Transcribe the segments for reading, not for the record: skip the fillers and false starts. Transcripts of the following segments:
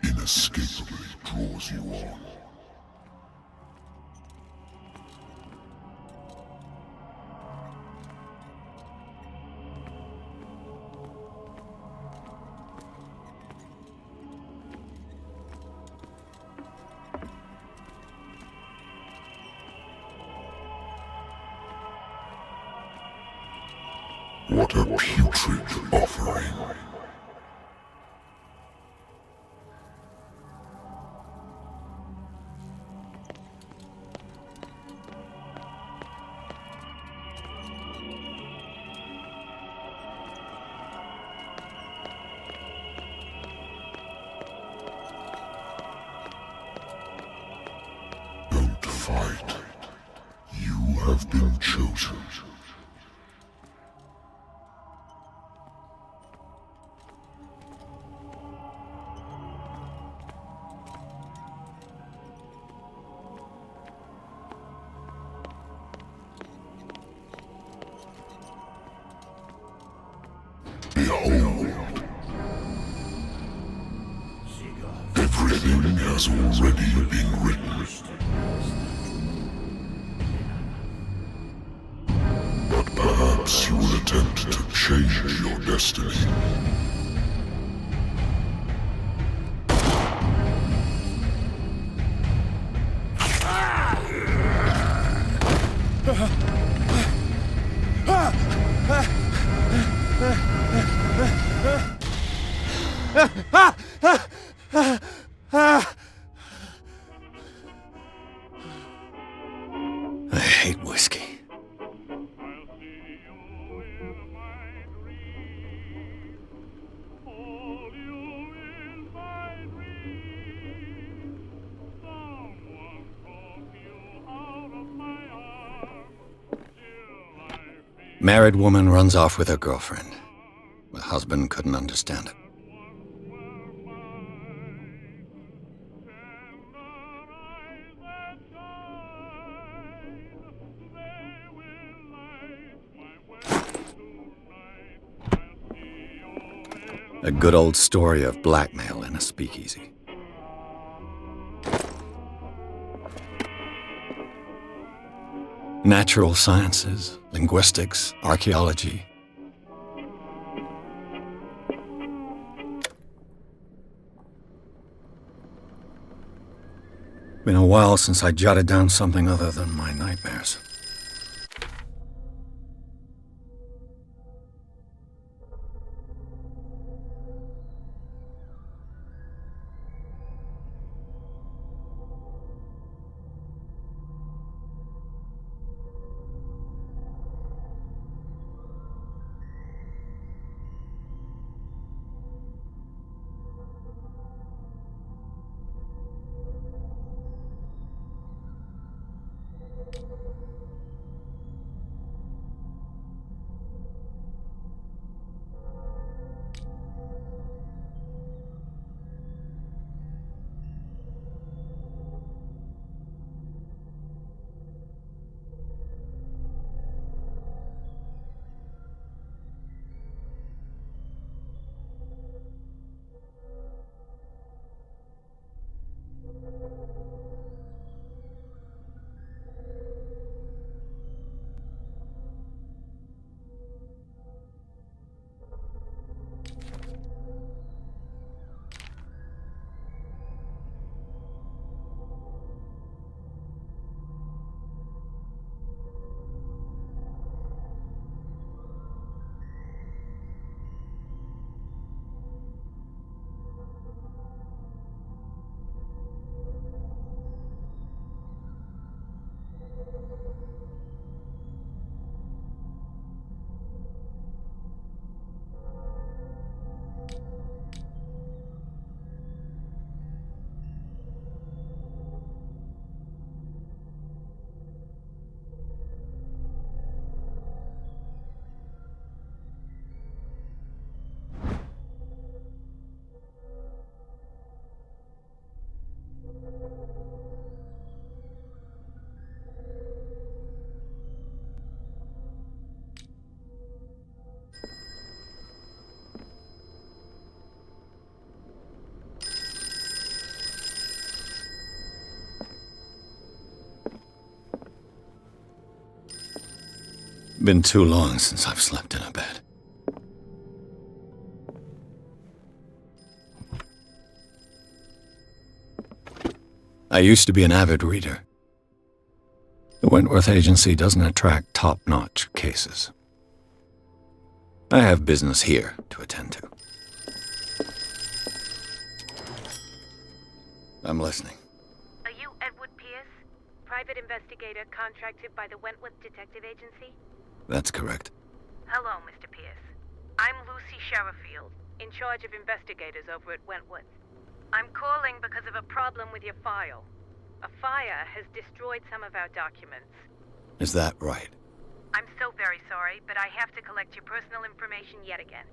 inescapably draws you on. What a putrid offering. Don't fight. You have been chosen. Behold, everything has already been written. But perhaps you will attempt to change your destiny. Married woman runs off with her girlfriend. The husband couldn't understand it. A good old story of blackmail in a speakeasy. Natural sciences, linguistics, archaeology. Been a while since I jotted down something other than my nightmares. Been too long since I've slept in a bed. I used to be an avid reader. The Wentworth Agency doesn't attract top-notch cases. I have business here to attend to. I'm listening. Are you Edward Pierce, private investigator contracted by the Wentworth Detective Agency? That's correct. Hello, Mr. Pierce. I'm Lucy Sherrifield, in charge of investigators over at Wentworth. I'm calling because of a problem with your file. A fire has destroyed some of our documents. Is that right? I'm so very sorry, but I have to collect your personal information yet again.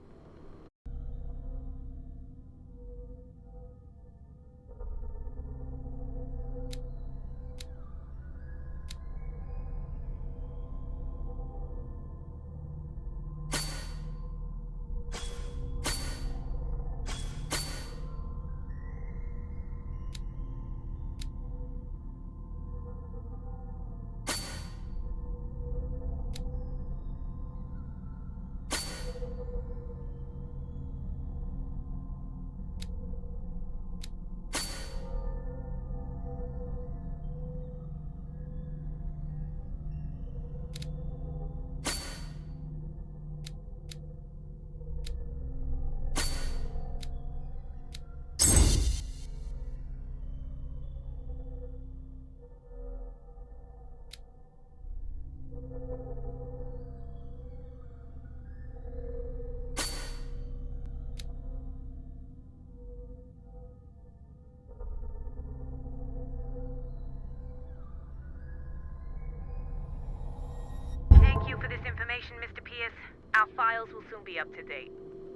Thank you for this information, Mr. Pierce, our files will soon be up to date.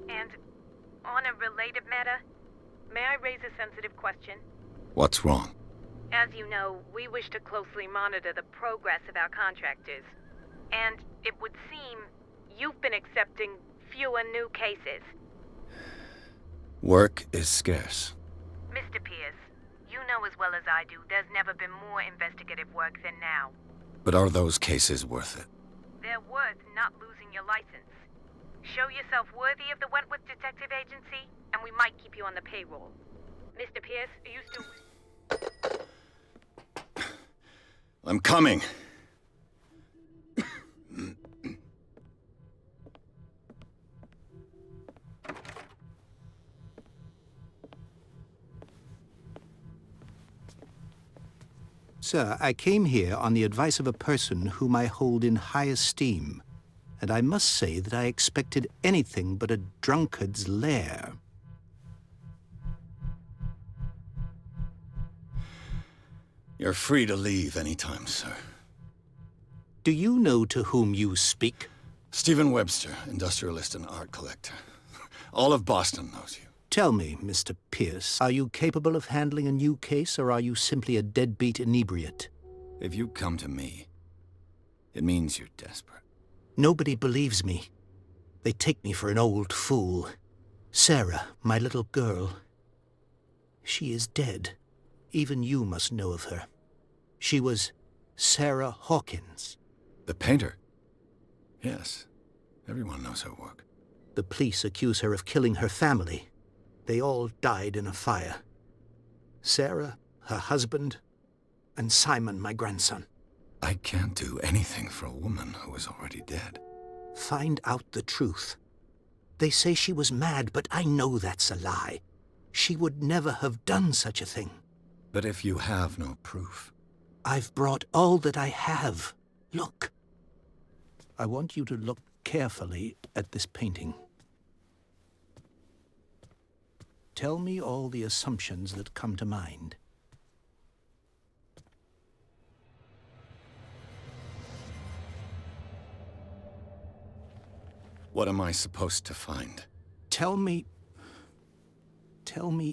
And on a related matter, may I raise a sensitive question? What's wrong? As you know, we wish to closely monitor the progress of our contractors. And it would seem you've been accepting fewer new cases. Work is scarce. Mr. Pierce, you know as well as I do there's never been more investigative work than now. But are those cases worth it? They're worth not losing your license. Show yourself worthy of the Wentworth Detective Agency, and we might keep you on the payroll. Mr. Pierce, are you still... I'm coming. Sir, I came here on the advice of a person whom I hold in high esteem, and I must say that I expected anything but a drunkard's lair. You're free to leave anytime, sir. Do you know to whom you speak? Stephen Webster, industrialist and art collector. All of Boston knows you. Tell me, Mr. Pierce, are you capable of handling a new case, or are you simply a deadbeat inebriate? If you come to me, it means you're desperate. Nobody believes me. They take me for an old fool. Sarah, my little girl, she is dead. Even you must know of her. She was Sarah Hawkins. The painter? Yes. Everyone knows her work. The police accuse her of killing her family. They all died in a fire. Sarah, her husband, and Simon, my grandson. I can't do anything for a woman who is already dead. Find out the truth. They say she was mad, but I know that's a lie. She would never have done such a thing. But if you have no proof... I've brought all that I have. Look. I want you to look carefully at this painting. Tell me all the assumptions that come to mind. What am I supposed to find? Tell me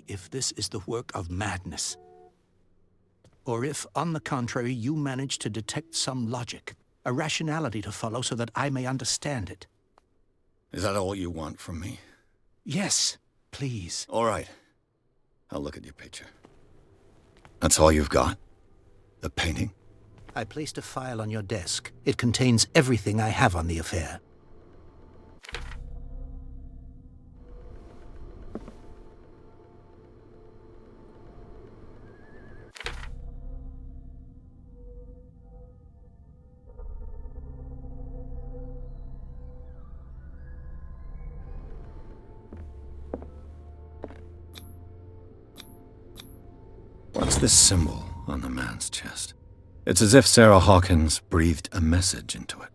if this is the work of madness. Or if, on the contrary, you manage to detect some logic, a rationality to follow so that I may understand it. Is that all you want from me? Yes, please. All right. I'll look at your picture. That's all you've got? The painting? I placed a file on your desk. It contains everything I have on the affair. What's this symbol on the man's chest? It's as if Sarah Hawkins breathed a message into it.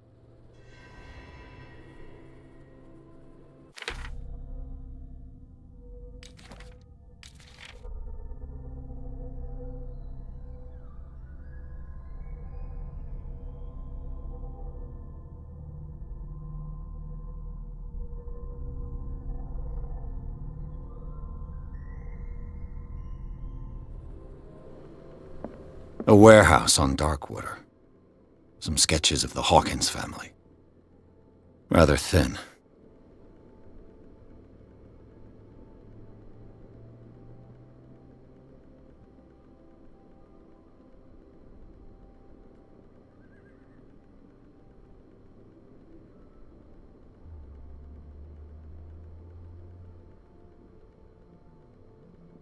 A warehouse on Darkwater. Some sketches of the Hawkins family. Rather thin.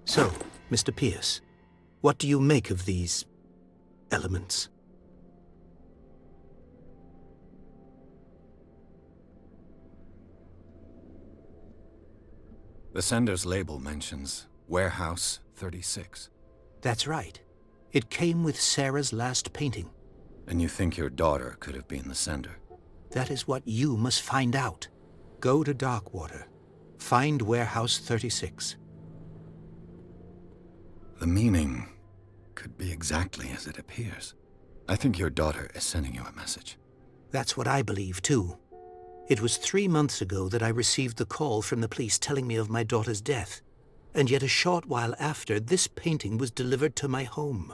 So, Mr. Pierce, what do you make of these elements? The sender's label mentions Warehouse 36. That's right. It came with Sarah's last painting. And you think your daughter could have been the sender? That is what you must find out. Go to Darkwater. Find Warehouse 36. The meaning could be exactly as it appears. I think your daughter is sending you a message. That's what I believe, too. It was 3 months ago that I received the call from the police telling me of my daughter's death. And yet a short while after, this painting was delivered to my home.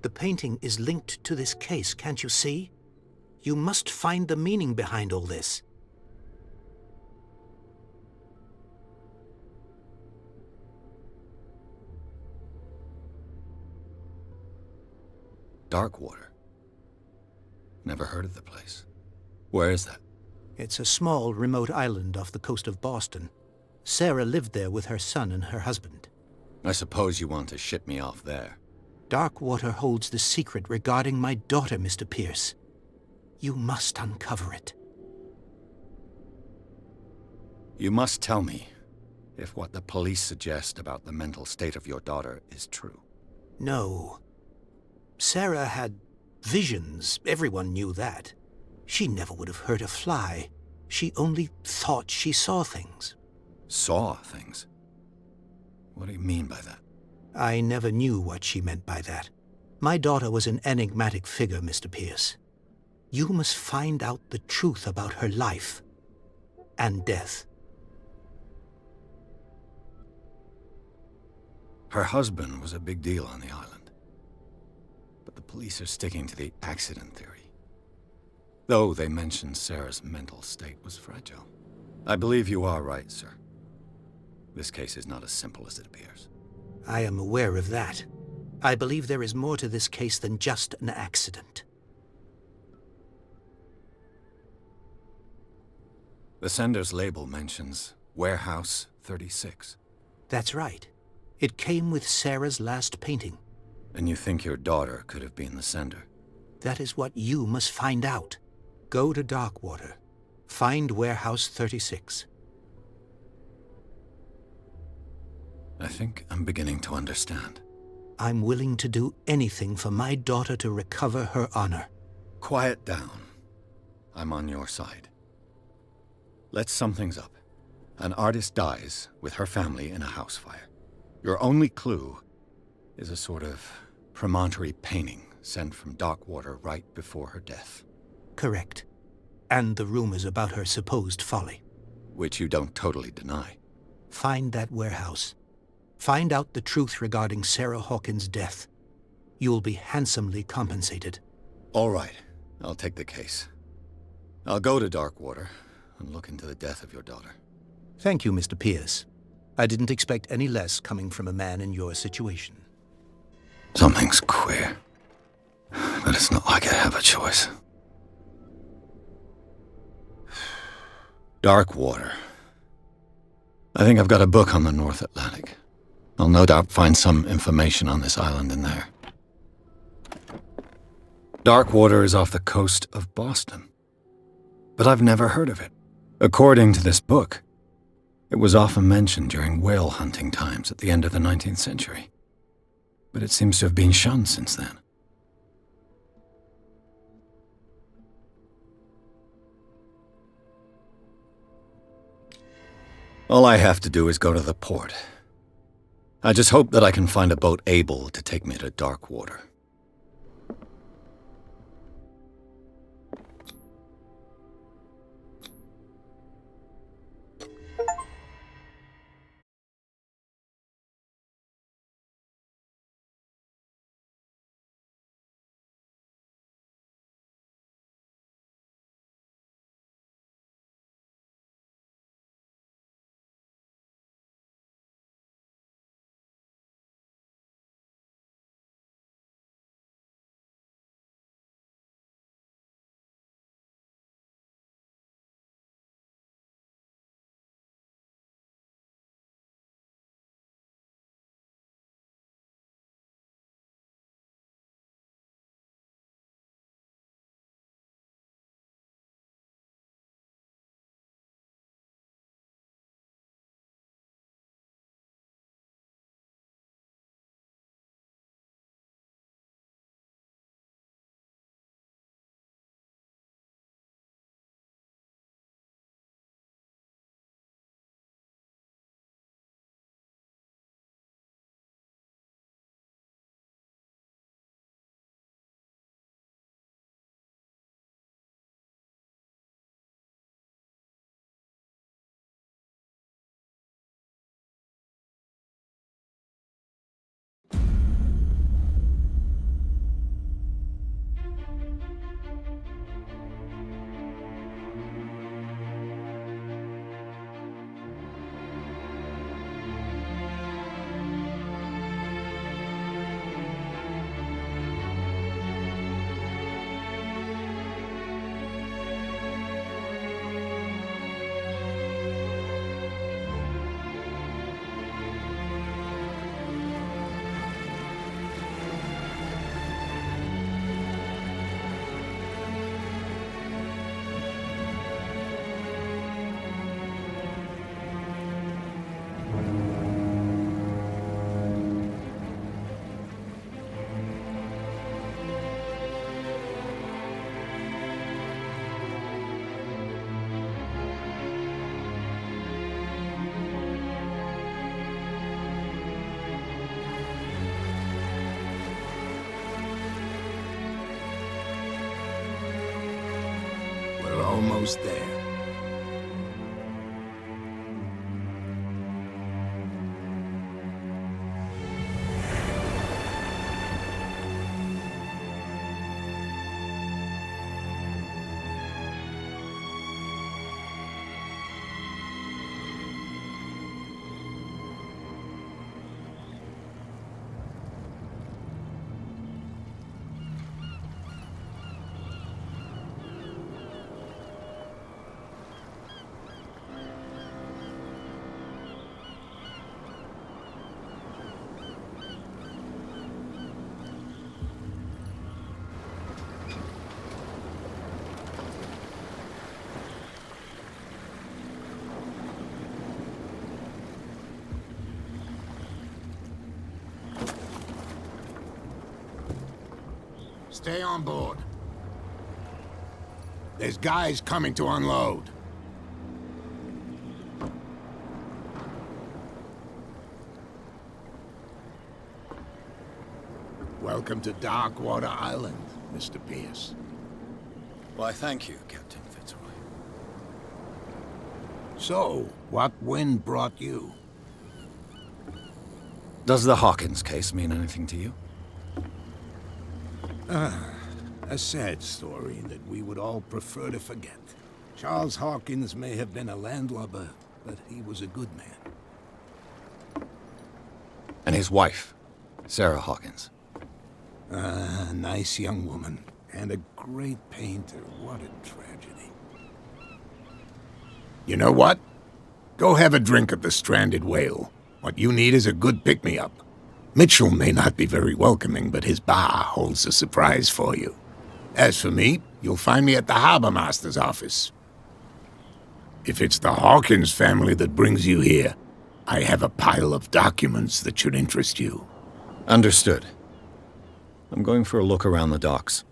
The painting is linked to this case, can't you see? You must find the meaning behind all this. Darkwater. Never heard of the place. Where is that? It's a small, remote island off the coast of Boston. Sarah lived there with her son and her husband. I suppose you want to ship me off there. Darkwater holds the secret regarding my daughter, Mr. Pierce. You must uncover it. You must tell me if what the police suggest about the mental state of your daughter is true. No. Sarah had visions. Everyone knew that. She never would have hurt a fly. She only thought she saw things. Saw things? What do you mean by that? I never knew what she meant by that. My daughter was an enigmatic figure, Mr. Pierce. You must find out the truth about her life and death. Her husband was a big deal on the island. But the police are sticking to the accident theory. Though they mentioned Sarah's mental state was fragile. I believe you are right, sir. This case is not as simple as it appears. I am aware of that. I believe there is more to this case than just an accident. The sender's label mentions Warehouse 36. That's right. It came with Sarah's last painting. And you think your daughter could have been the sender? That is what you must find out. Go to Darkwater. Find Warehouse 36. I think I'm beginning to understand. I'm willing to do anything for my daughter to recover her honor. Quiet down. I'm on your side. Let's sum things up. An artist dies with her family in a house fire. Your only clue is a sort of promontory painting sent from Darkwater right before her death. Correct. And the rumors about her supposed folly. Which you don't totally deny. Find that warehouse. Find out the truth regarding Sarah Hawkins' death. You'll be handsomely compensated. All right. I'll take the case. I'll go to Darkwater and look into the death of your daughter. Thank you, Mr. Pierce. I didn't expect any less coming from a man in your situation. Something's queer. But it's not like I have a choice. Darkwater. I think I've got a book on the North Atlantic. I'll no doubt find some information on this island in there. Darkwater is off the coast of Boston. But I've never heard of it. According to this book, it was often mentioned during whale hunting times at the end of the 19th century. But it seems to have been shunned since then. All I have to do is go to the port. I just hope that I can find a boat able to take me to Darkwater. almost there. Stay on board. There's guys coming to unload. Welcome to Darkwater Island, Mr. Pierce. Why, thank you, Captain Fitzroy. So, what wind brought you? Does the Hawkins case mean anything to you? A sad story that we would all prefer to forget. Charles Hawkins may have been a landlubber, but he was a good man. And his wife, Sarah Hawkins. A nice young woman, and a great painter. What a tragedy. You know what? Go have a drink at the Stranded Whale. What you need is a good pick-me-up. Mitchell may not be very welcoming, but his bar holds a surprise for you. As for me, you'll find me at the Harbor Master's office. If it's the Hawkins family that brings you here, I have a pile of documents that should interest you. Understood. I'm going for a look around the docks.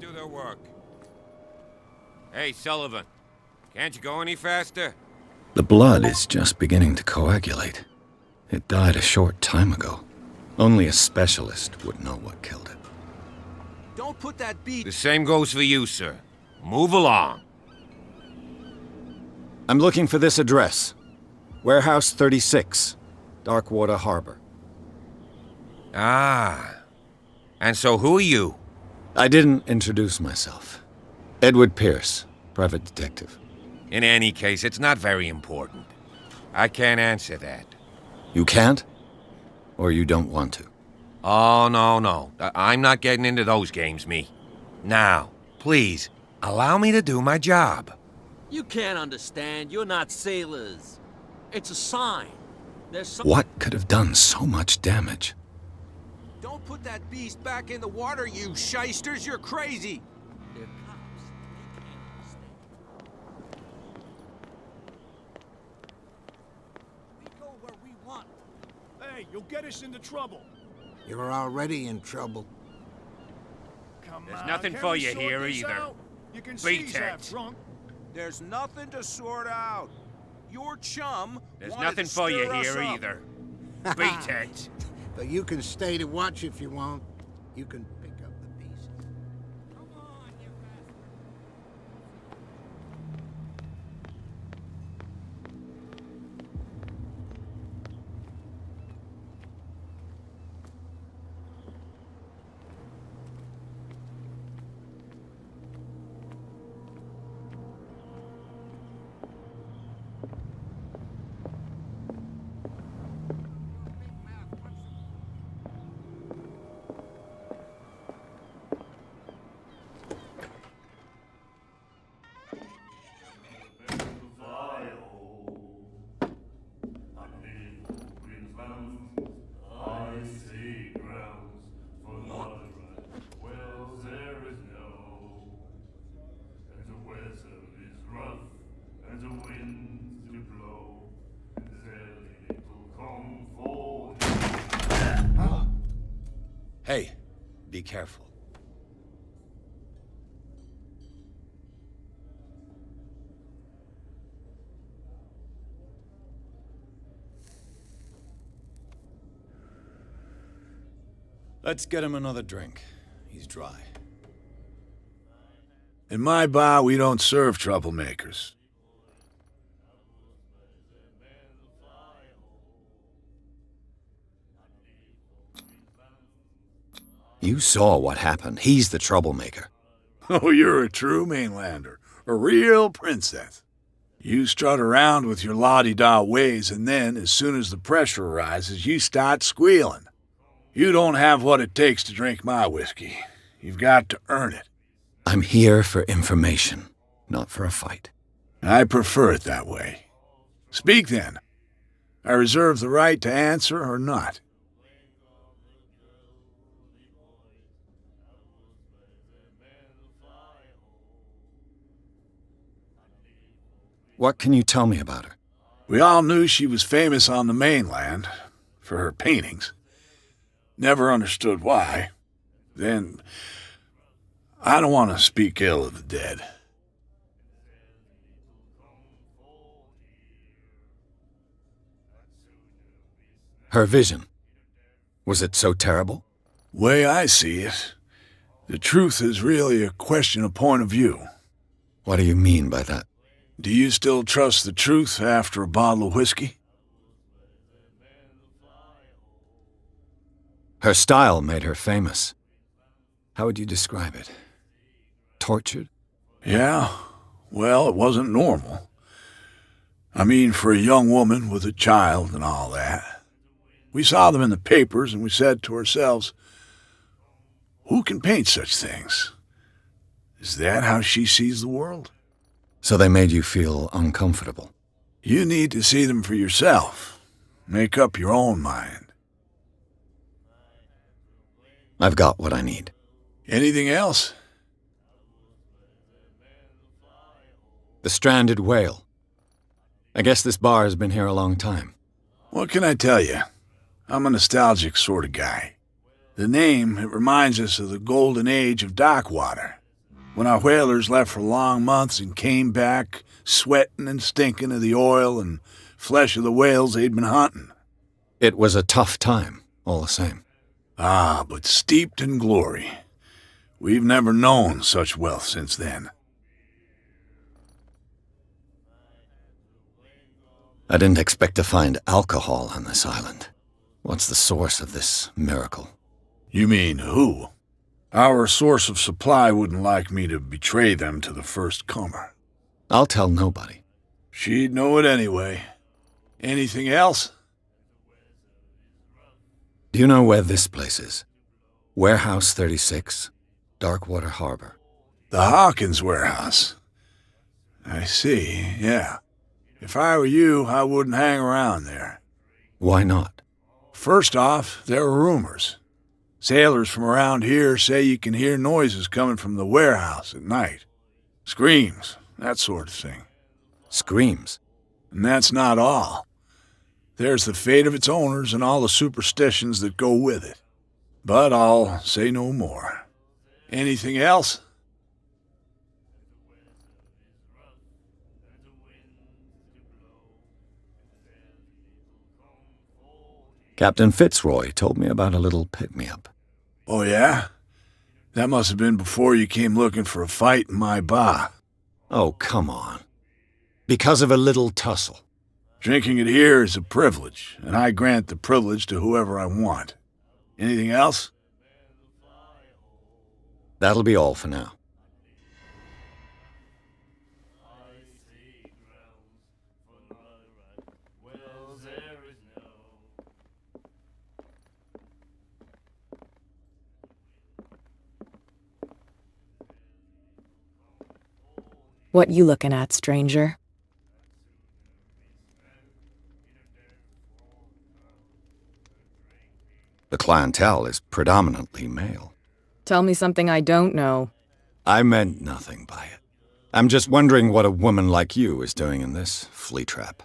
Do their work. Hey, Sullivan. Can't you go any faster? The blood is just beginning to coagulate. It died a short time ago. Only a specialist would know what killed it. Don't put that beat. The same goes for you, sir. Move along. I'm looking for this address. Warehouse 36, Darkwater Harbor. Ah. And so who are you? I didn't introduce myself. Edward Pierce, private detective. In any case, it's not very important. I can't answer that. You can't? Or you don't want to? Oh, no. I'm not getting into those games, me. Now, please, allow me to do my job. You can't understand. You're not sailors. It's a sign. There's some... What could have done so much damage? Don't put that beast back in the water, you shysters. You're crazy. They're cops. They can't understand. We go where we want. Hey, you'll get us into trouble. You're already in trouble. Come There's on, nothing can for we you sort here this either. out? You can Beat see he's half it. drunk. There's nothing to sort out. Your chum There's wanted nothing to for you stir us here up. either. Beat it. But you can stay to watch if you want. You can pick up the pieces. Come on, you bastard. Hey, be careful. Let's get him another drink. He's dry. In my bar, we don't serve troublemakers. You saw what happened. He's the troublemaker. Oh, you're a true mainlander. A real princess. You strut around with your la-di-da ways, and then, as soon as the pressure arises, you start squealing. You don't have what it takes to drink my whiskey. You've got to earn it. I'm here for information, not for a fight. I prefer it that way. Speak then. I reserve the right to answer or not. What can you tell me about her? We all knew she was famous on the mainland for her paintings. Never understood why. Then, I don't want to speak ill of the dead. Her vision. Was it so terrible? Way I see it, the truth is really a question of point of view. What do you mean by that? Do you still trust the truth after a bottle of whiskey? Her style made her famous. How would you describe it? Tortured? Yeah, well, it wasn't normal. I mean, for a young woman with a child and all that. We saw them in the papers and we said to ourselves, who can paint such things? Is that how she sees the world? So they made you feel uncomfortable? You need to see them for yourself. Make up your own mind. I've got what I need. Anything else? The stranded whale. I guess this bar has been here a long time. What can I tell you? I'm a nostalgic sort of guy. The name, it reminds us of the golden age of dockwater, when our whalers left for long months and came back sweating and stinking of the oil and flesh of the whales they'd been hunting. It was a tough time, all the same. Ah, but steeped in glory. We've never known such wealth since then. I didn't expect to find alcohol on this island. What's the source of this miracle? You mean who? Our source of supply wouldn't like me to betray them to the first comer. I'll tell nobody. She'd know it anyway. Anything else? Do you know where this place is? Warehouse 36, Darkwater Harbor. The Hawkins warehouse. I see, yeah. If I were you, I wouldn't hang around there. Why not? First off, there are rumors. Sailors from around here say you can hear noises coming from the warehouse at night. Screams, that sort of thing. Screams? And that's not all. There's the fate of its owners and all the superstitions that go with it. But I'll say no more. Anything else? Captain Fitzroy told me about a little pick-me-up. Oh, yeah? That must have been before you came looking for a fight in my bar. Oh, come on. Because of a little tussle. Drinking it here is a privilege, and I grant the privilege to whoever I want. Anything else? That'll be all for now. What you looking at, stranger? The clientele is predominantly male. Tell me something I don't know. I meant nothing by it. I'm just wondering what a woman like you is doing in this flea trap.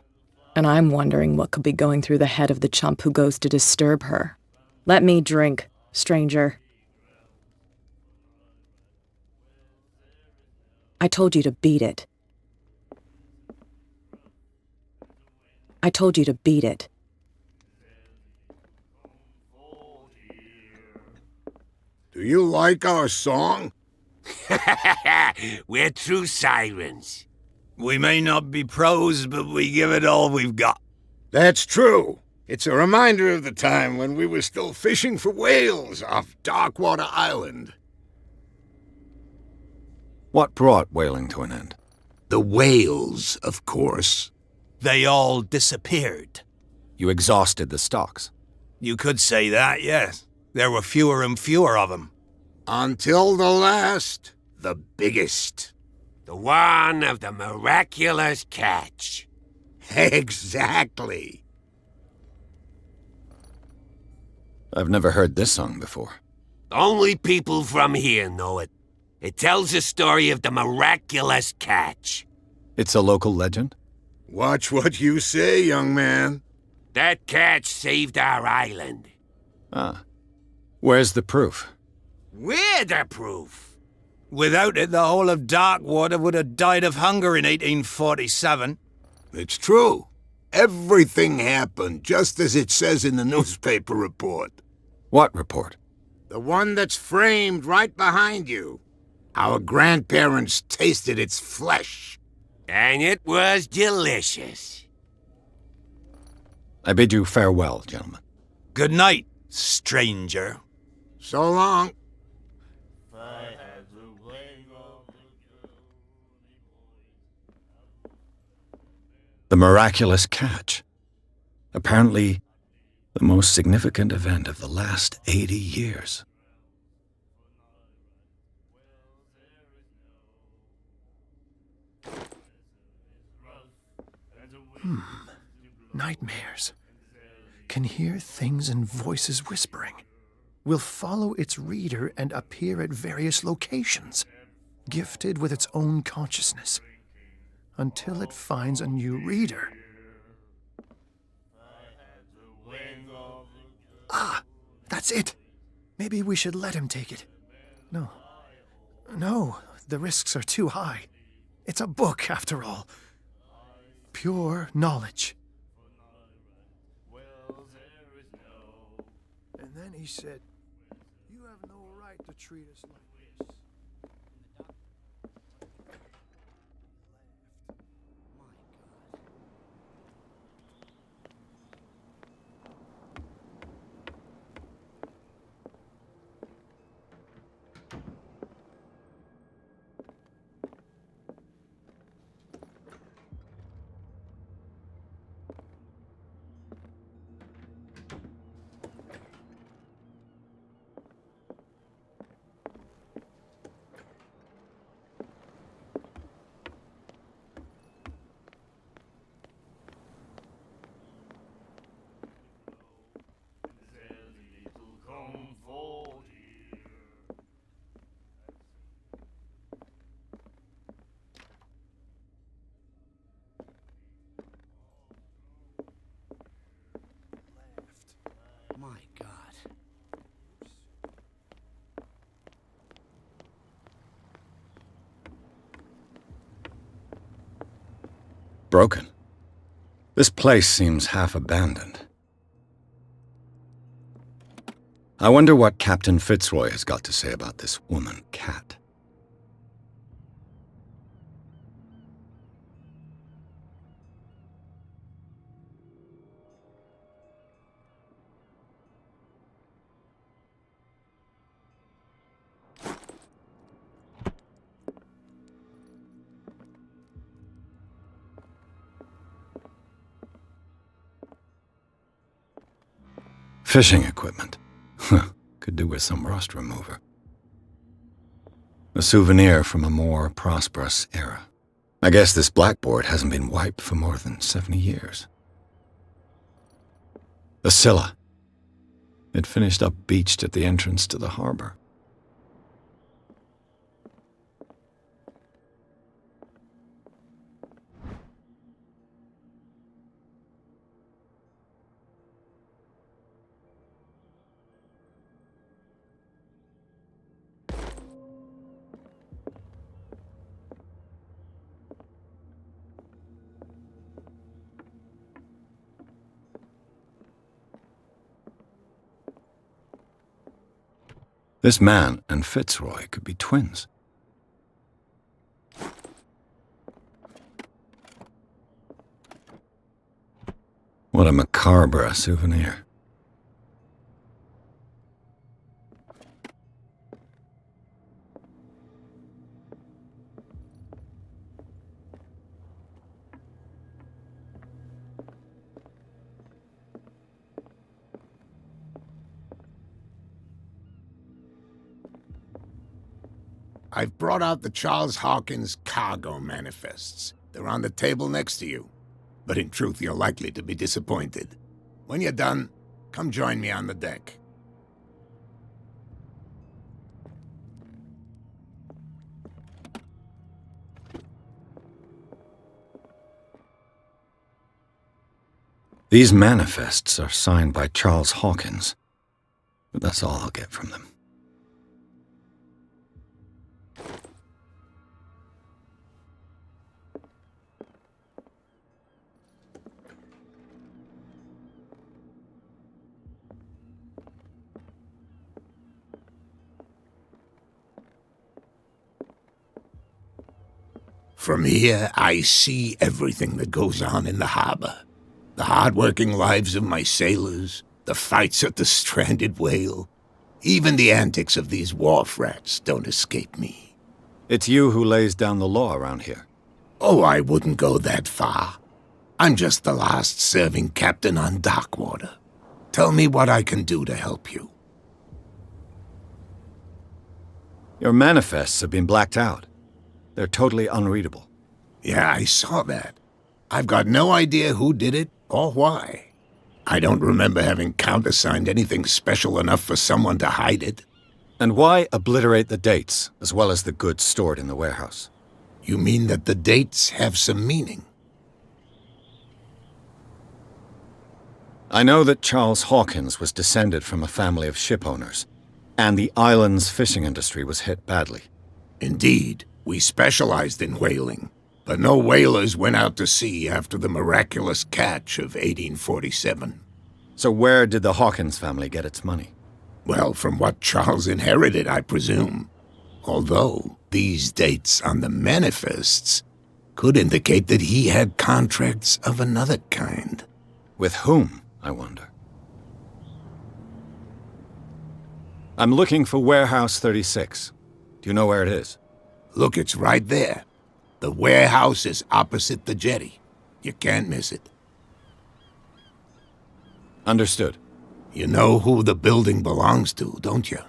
And I'm wondering what could be going through the head of the chump who goes to disturb her. Let me drink, stranger. I told you to beat it. I told you to beat it. Do you like our song? We're true sirens. We may not be pros, but we give it all we've got. That's true. It's a reminder of the time when we were still fishing for whales off Darkwater Island. What brought whaling to an end? The whales, of course. They all disappeared. You exhausted the stocks. You could say that, yes. There were fewer and fewer of them. Until the last, the biggest. The one of the miraculous catch. Exactly. I've never heard this song before. Only people from here know it. It tells the story of the miraculous catch. It's a local legend? Watch what you say, young man. That catch saved our island. Ah. Where's the proof? We're the proof. Without it, the whole of Darkwater would have died of hunger in 1847. It's true. Everything happened just as it says in the newspaper report. What report? The one that's framed right behind you. Our grandparents tasted its flesh. And it was delicious. I bid you farewell, gentlemen. Good night, stranger. So long. The miraculous catch. Apparently, the most significant event of the last 80 years. Nightmares. Can hear things and voices whispering. Will follow its reader and appear at various locations, gifted with its own consciousness, until it finds a new reader. Ah, that's it. Maybe we should let him take it. No, the risks are too high. It's a book, after all. Pure knowledge. And then he said, "You have no right to treat us like this." My God. Broken. This place seems half abandoned. I wonder what Captain Fitzroy has got to say about this woman, Cat. Fishing equipment. Could do with some rust remover. A souvenir from a more prosperous era. I guess this blackboard hasn't been wiped for more than 70 years. The Scylla. It finished up beached at the entrance to the harbor. This man and Fitzroy could be twins. What a macabre souvenir. I've brought out the Charles Hawkins cargo manifests. They're on the table next to you. But in truth, you're likely to be disappointed. When you're done, come join me on the deck. These manifests are signed by Charles Hawkins, but that's all I'll get from them. From here, I see everything that goes on in the harbor. The hard-working lives of my sailors, the fights at the stranded whale. Even the antics of these wharf rats don't escape me. It's you who lays down the law around here. Oh, I wouldn't go that far. I'm just the last serving captain on Darkwater. Tell me what I can do to help you. Your manifests have been blacked out. They're totally unreadable. Yeah, I saw that. I've got no idea who did it or why. I don't remember having countersigned anything special enough for someone to hide it. And why obliterate the dates, as well as the goods stored in the warehouse? You mean that the dates have some meaning? I know that Charles Hawkins was descended from a family of ship owners, and the island's fishing industry was hit badly. Indeed, we specialized in whaling, but no whalers went out to sea after the miraculous catch of 1847. So where did the Hawkins family get its money? Well, from what Charles inherited, I presume. Although these dates on the manifests could indicate that he had contracts of another kind. With whom, I wonder? I'm looking for Warehouse 36. Do you know where it is? Look, it's right there. The warehouse is opposite the jetty. You can't miss it. Understood. You know who the building belongs to, don't you?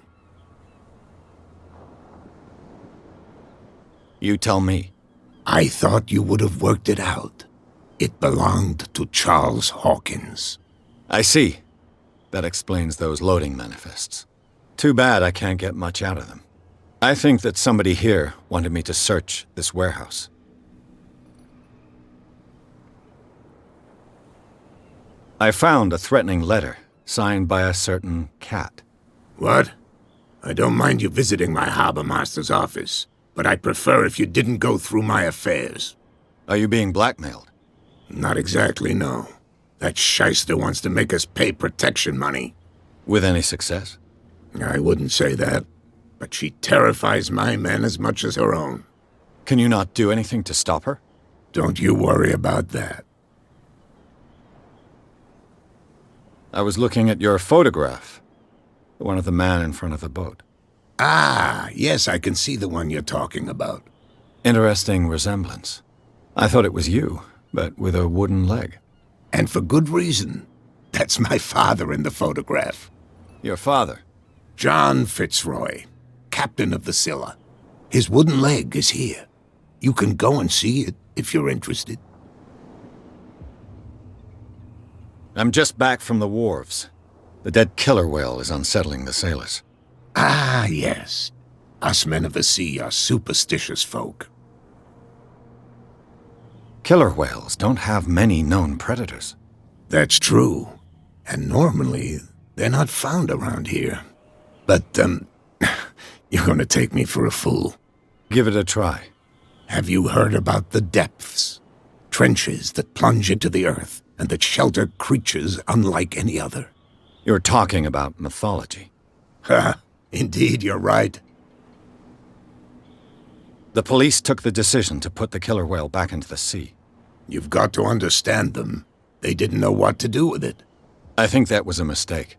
You tell me. I thought you would have worked it out. It belonged to Charles Hawkins. I see. That explains those loading manifests. Too bad I can't get much out of them. I think that somebody here wanted me to search this warehouse. I found a threatening letter signed by a certain cat. What? I don't mind you visiting my harbor master's office, but I'd prefer if you didn't go through my affairs. Are you being blackmailed? Not exactly, no. That shyster wants to make us pay protection money. With any success? I wouldn't say that, but she terrifies my men as much as her own. Can you not do anything to stop her? Don't you worry about that. I was looking at your photograph. The one of the man in front of the boat. Ah, yes, I can see the one you're talking about. Interesting resemblance. I thought it was you, but with a wooden leg. And for good reason. That's my father in the photograph. Your father? John Fitzroy, captain of the Scylla. His wooden leg is here. You can go and see it if you're interested. I'm just back from the wharves. The dead killer whale is unsettling the sailors. Ah, yes. Us men of the sea are superstitious folk. Killer whales don't have many known predators. That's true. And normally, they're not found around here. But, you're gonna take me for a fool. Give it a try. Have you heard about the depths? Trenches that plunge into the earth and that shelter creatures unlike any other. You're talking about mythology. Ha! Indeed, you're right. The police took the decision to put the killer whale back into the sea. You've got to understand them. They didn't know what to do with it. I think that was a mistake.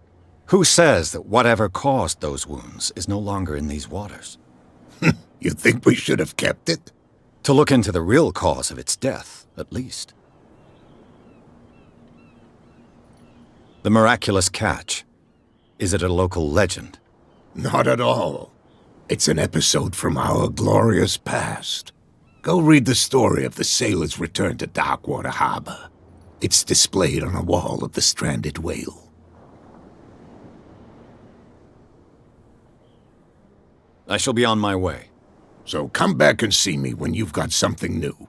Who says that whatever caused those wounds is no longer in these waters? You think we should have kept it? To look into the real cause of its death, at least. The miraculous catch. Is it a local legend? Not at all. It's an episode from our glorious past. Go read the story of the sailor's return to Darkwater Harbor. It's displayed on a wall of the stranded whale. I shall be on my way. So come back and see me when you've got something new.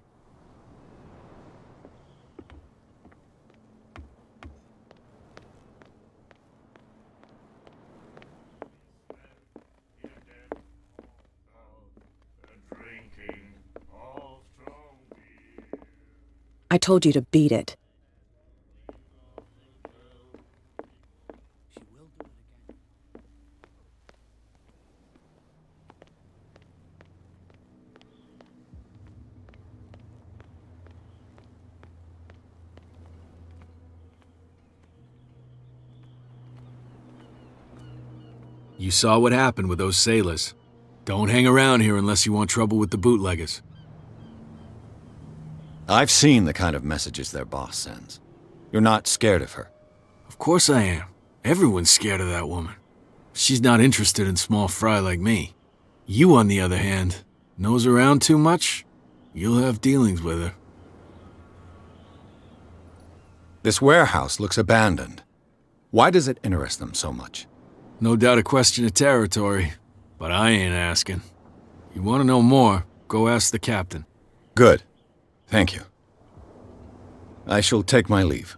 I told you to beat it. You saw what happened with those sailors. Don't hang around here unless you want trouble with the bootleggers. I've seen the kind of messages their boss sends. You're not scared of her. Of course I am. Everyone's scared of that woman. She's not interested in small fry like me. You, on the other hand, nose around too much, you'll have dealings with her. This warehouse looks abandoned. Why does it interest them so much? No doubt a question of territory, but I ain't asking. You want to know more, go ask the captain. Good. Thank you. I shall take my leave.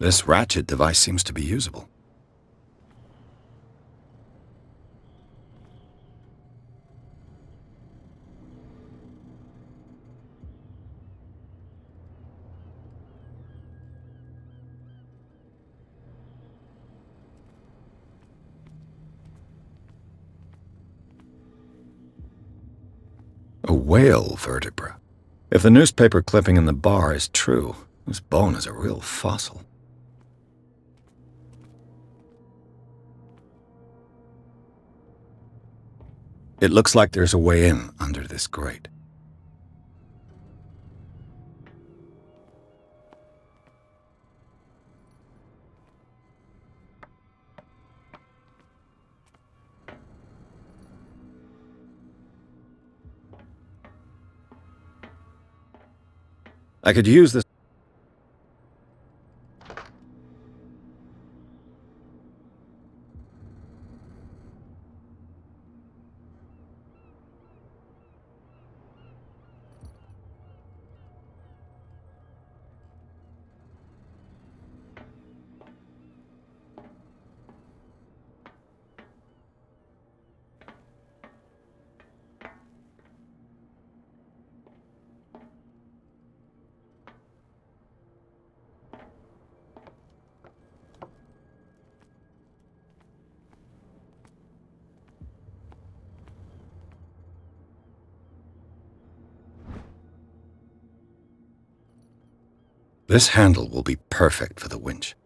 This ratchet device seems to be usable. A whale vertebra. If the newspaper clipping in the bar is true, this bone is a real fossil. It looks like there's a way in under this grate. I could use this. This handle will be perfect for the winch.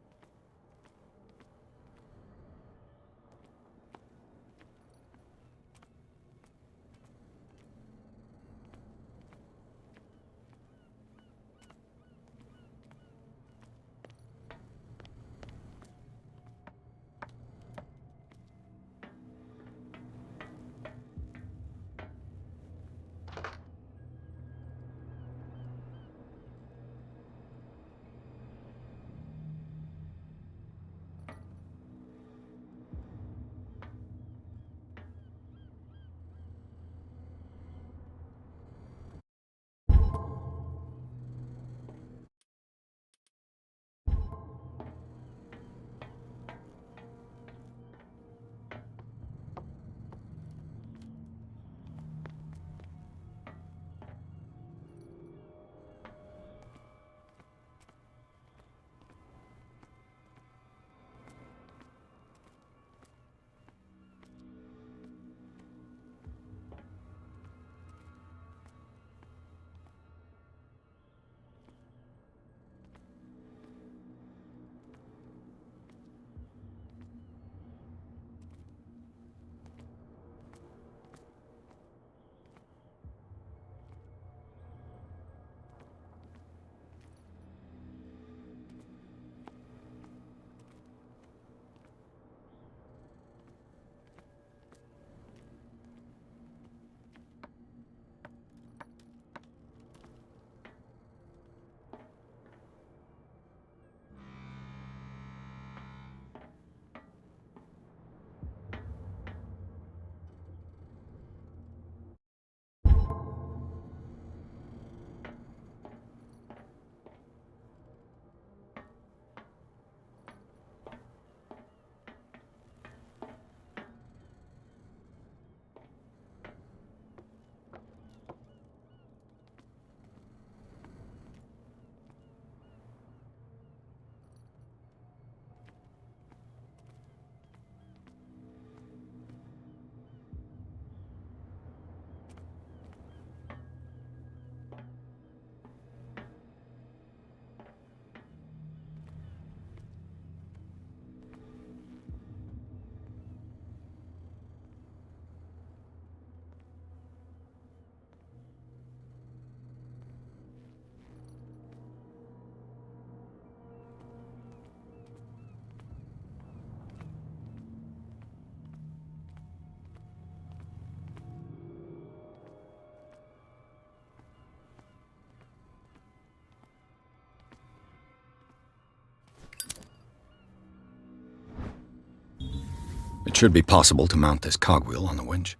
It should be possible to mount this cogwheel on the winch.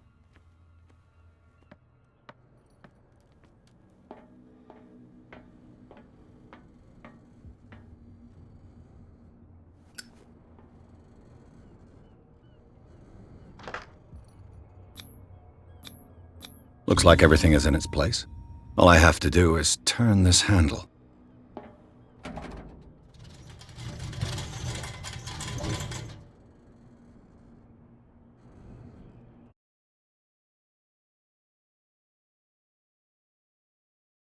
Looks like everything is in its place. All I have to do is turn this handle.